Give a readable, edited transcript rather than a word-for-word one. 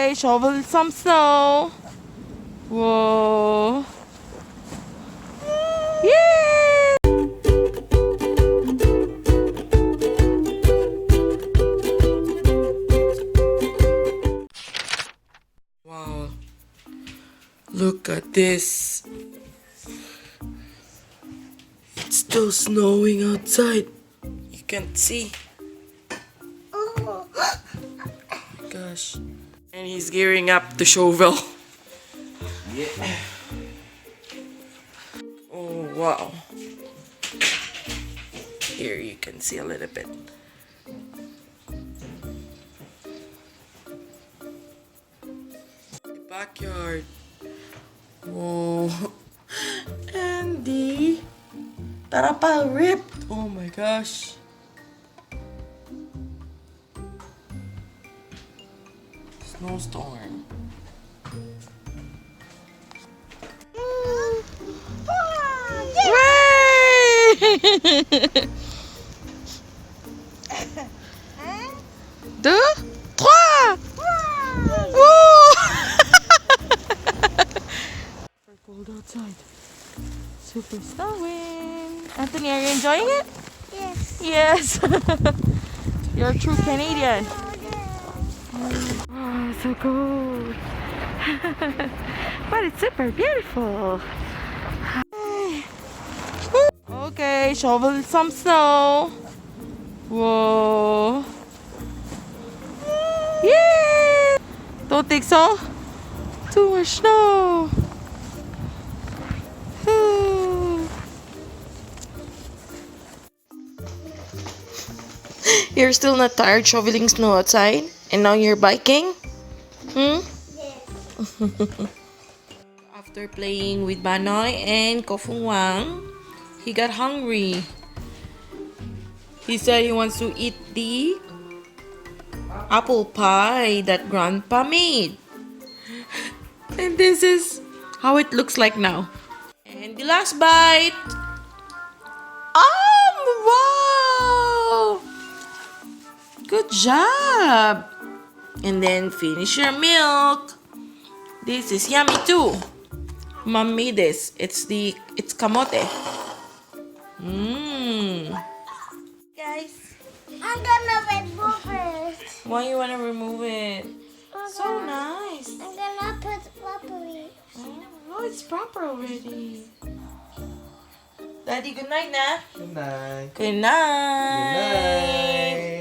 Okay, shovel some snow. Whoa. Yay! Wow. Look at this. It's still snowing outside. You can't see. Oh. Gosh. And he's gearing up to shovel. Yeah. Oh, wow. Here you can see a little bit. The backyard. Whoa. And the tarapal ripped. Oh my gosh. Snowstorm. Deux, trois. Woo! Super cold outside. Super snowing. Anthony, are you enjoying it? Yes. Yes. You're a true Canadian. Oh, so cold. But it's super beautiful. Okay, shovel some snow. Whoa. Yay! Don't think so? Too much snow. You're still not tired shoveling snow outside? And now you're biking? Hmm? Yes. After playing with Banoy and Kofung Wang, he got hungry. He said he wants to eat the apple pie that Grandpa made. And this is how it looks like now. And the last bite. Wow! Good job! And then finish your milk. This is yummy too. Mom made this. It's kamote. Mmm. Guys, I'm gonna remove it. why you wanna remove it? So nice. I'm gonna put properly. Oh, it's proper already. Daddy, good night na. Good night. Good night. Good night.